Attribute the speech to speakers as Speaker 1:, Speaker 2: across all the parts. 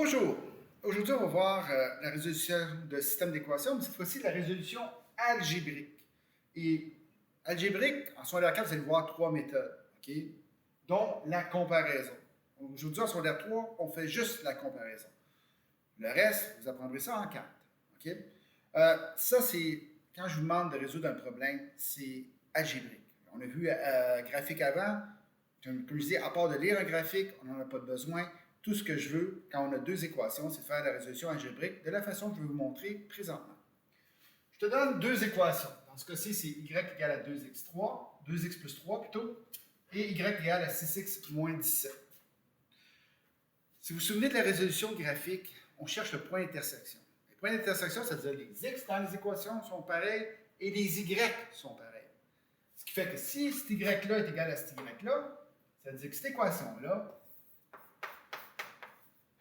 Speaker 1: Bonjour. Aujourd'hui, on va voir la résolution de système d'équations, mais cette fois-ci, la résolution algébrique. Et algébrique, en secondaire 4, vous allez voir trois méthodes, OK? Dont la comparaison. Aujourd'hui, en secondaire 3, on fait juste la comparaison. Le reste, vous apprendrez ça en 4, OK? Ça, c'est, quand je vous demande de résoudre un problème, c'est algébrique. On a vu graphique avant. Comme je dis, à part de lire un graphique, on n'en a pas de besoin. Tout ce que je veux, quand on a deux équations, c'est de faire la résolution algébrique de la façon que je vais vous montrer présentement. Je te donne deux équations. Dans ce cas-ci, c'est y égale à 2x3, 2x plus 3 plutôt, et y égale à 6x moins 17. Si vous vous souvenez de la résolution graphique, on cherche le point d'intersection. Le point d'intersection, ça veut dire les x dans les équations sont pareils et les y sont pareils. Ce qui fait que si cet y-là est égal à cet y-là, ça veut dire que cette équation-là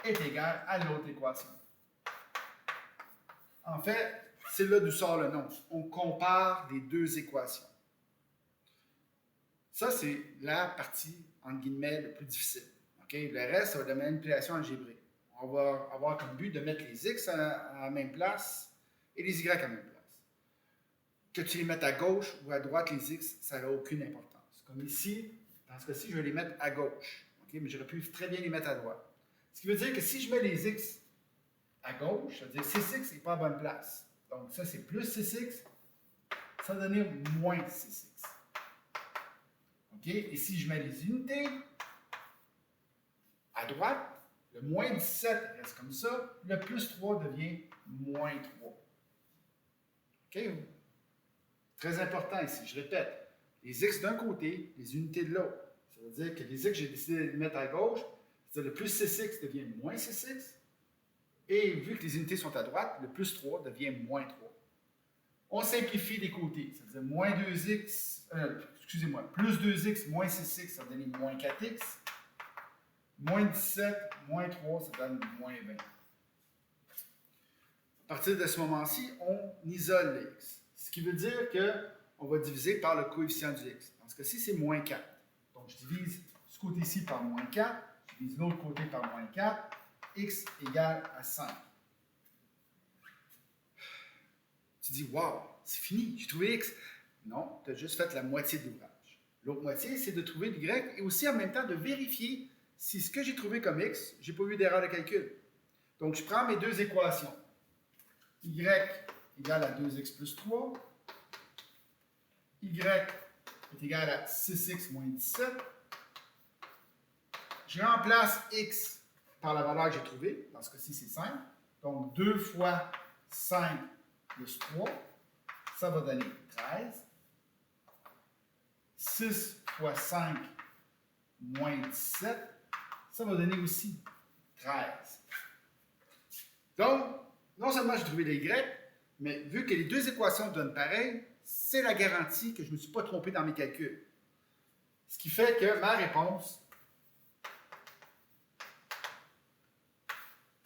Speaker 1: est égale à l'autre équation. En fait, c'est là d'où sort le nom. On compare les deux équations. Ça, c'est la partie, entre guillemets, la plus difficile. Okay? Le reste, ça va être de la manipulation algébrique. On va avoir comme but de mettre les x à la même place et les y à la même place. Que tu les mettes à gauche ou à droite, les x, ça n'a aucune importance. Comme ici, dans ce cas-ci, je vais les mettre à gauche. Okay? Mais j'aurais pu très bien les mettre à droite. Ce qui veut dire que si je mets les x à gauche, ça veut dire 6x n'est pas à bonne place. Donc ça, c'est plus 6x, ça va donner moins 6x. OK? Et si je mets les unités à droite, le moins 17 reste comme ça, le plus 3 devient moins 3. OK? Très important ici, je répète, les x d'un côté, les unités de l'autre. Ça veut dire que les x, j'ai décidé de les mettre à gauche, c'est-à-dire le plus 6x devient moins 6x, et vu que les unités sont à droite, le plus 3 devient moins 3. On simplifie les côtés, c'est-à-dire moins 2x, plus 2x moins 6x, ça va donner moins 4x, moins 17, moins 3, ça donne moins 20. À partir de ce moment-ci, on isole les x, ce qui veut dire qu'on va diviser par le coefficient du x. Dans ce cas-ci, c'est moins 4. Donc, je divise ce côté-ci par moins 4, je divise l'autre côté par moins 4, x égale à 5. Tu dis, wow, c'est fini, j'ai trouvé x. Non, tu as juste fait la moitié de l'ouvrage. L'autre moitié, c'est de trouver y et aussi en même temps de vérifier si ce que j'ai trouvé comme x, j'ai pas eu d'erreur de calcul. Donc, je prends mes deux équations. Y égale à 2x plus 3. Y est égal à 6x moins 17. Je remplace x par la valeur que j'ai trouvée. Dans ce cas-ci, c'est 5. Donc, 2 fois 5 plus 3, ça va donner 13. 6 fois 5 moins 17, ça va donner aussi 13. Donc, non seulement j'ai trouvé les y, mais vu que les deux équations donnent pareil, c'est la garantie que je ne me suis pas trompé dans mes calculs. Ce qui fait que ma réponse,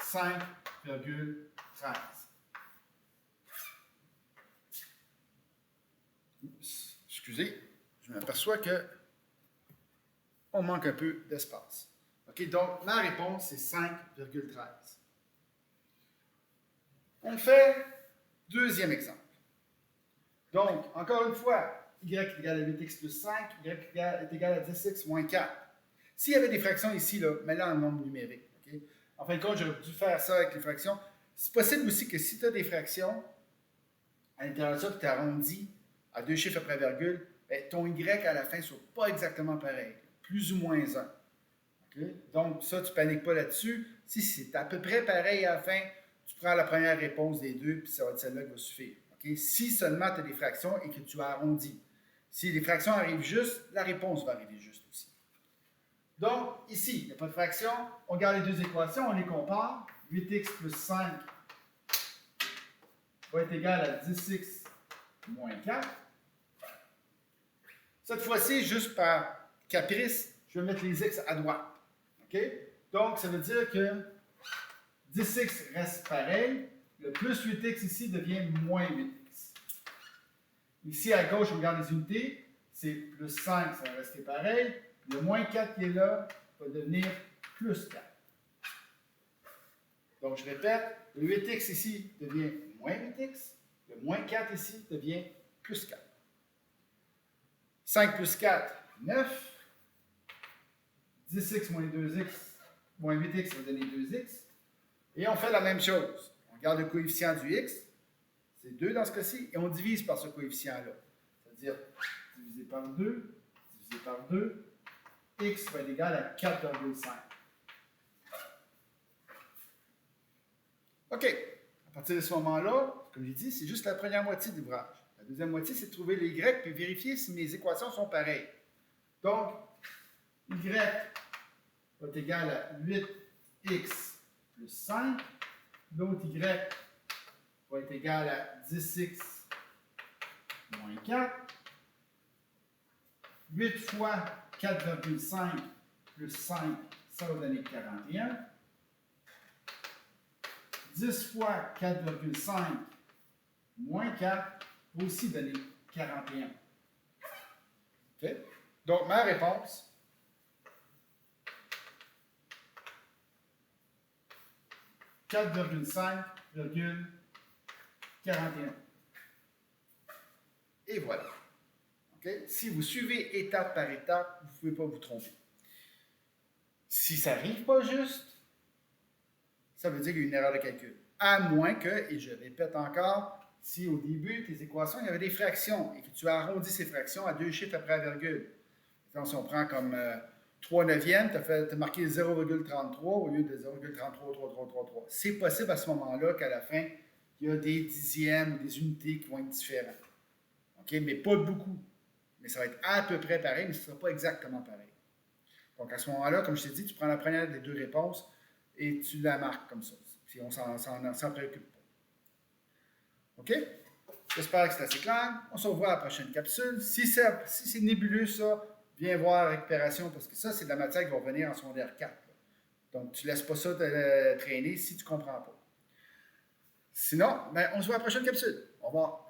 Speaker 1: 5,13. Excusez, je m'aperçois que on manque un peu d'espace. OK, donc ma réponse, c'est 5,13. On fait deuxième exemple. Donc, encore une fois, y est égal à 8x plus 5, y est égal à 10x moins 4. S'il y avait des fractions ici, là, mets-les en nombre numérique. Okay? En fin de compte, j'aurais dû faire ça avec les fractions. C'est possible aussi que si tu as des fractions, à l'intérieur de ça, tu arrondis à deux chiffres après virgule, ben, ton y à la fin ne soit pas exactement pareil, plus ou moins 1. Okay? Donc, ça, tu ne paniques pas là-dessus. Si c'est à peu près pareil à la fin, tu prends la première réponse des deux, puis ça va être celle-là qui va suffire. Okay? Si seulement tu as des fractions et que tu as arrondi. Si les fractions arrivent juste, la réponse va arriver juste aussi. Donc, ici, il n'y a pas de fraction. On garde les deux équations, on les compare. 8x plus 5 va être égal à 10x moins 4. Cette fois-ci, juste par caprice, je vais mettre les x à droite. Okay? Donc, ça veut dire que 10x reste pareil. Le plus 8x ici devient moins 8x. Ici, à gauche, on regarde les unités. C'est plus 5, ça va rester pareil. Le moins 4 qui est là va devenir plus 4. Donc, je répète, le 8x ici devient moins 8x. Le moins 4 ici devient plus 4. 5 plus 4, 9. 10x moins 2x moins 8x va donner 2x. Et on fait la même chose. On regarde le coefficient du x. C'est 2 dans ce cas-ci. Et on divise par ce coefficient-là. C'est-à-dire, divisé par 2, divisé par 2, x va être égal à 4,5. OK. À partir de ce moment-là, comme j'ai dit, c'est juste la première moitié de l'ouvrage. La deuxième moitié, c'est de trouver les y puis vérifier si mes équations sont pareilles. Donc, y va être égal à 8x plus 5. L'autre y va être égal à 10x moins 4. 8 fois 4,5 plus 5, ça va donner 41. 10 fois 4,5 moins 4 va aussi donner 41. OK? Donc, ma réponse, « 4,5,41. » Et voilà. Okay? Si vous suivez étape par étape, vous ne pouvez pas vous tromper. Si ça n'arrive pas juste, ça veut dire qu'il y a une erreur de calcul. À moins que, et je répète encore, si au début, tes équations, il y avait des fractions et que tu as arrondi ces fractions à 2 chiffres après la virgule. Donc, si on prend comme 3 neuvièmes, tu as marqué 0,33 au lieu de 0,333333. C'est possible à ce moment-là qu'à la fin, il y a des dixièmes ou des unités qui vont être différentes. OK? Mais pas beaucoup. Mais ça va être à peu près pareil, mais ce ne sera pas exactement pareil. Donc, à ce moment-là, comme je t'ai dit, tu prends la première des deux réponses et tu la marques comme ça. Puis on s'en préoccupe pas. OK? J'espère que c'est assez clair. On se revoit à la prochaine capsule. Si c'est nébuleux, ça, viens voir la récupération parce que ça, c'est de la matière qui va revenir en secondaire 4. Là. Donc, tu ne laisses pas ça traîner si tu ne comprends pas. Sinon, ben, on se voit à la prochaine capsule. Au revoir.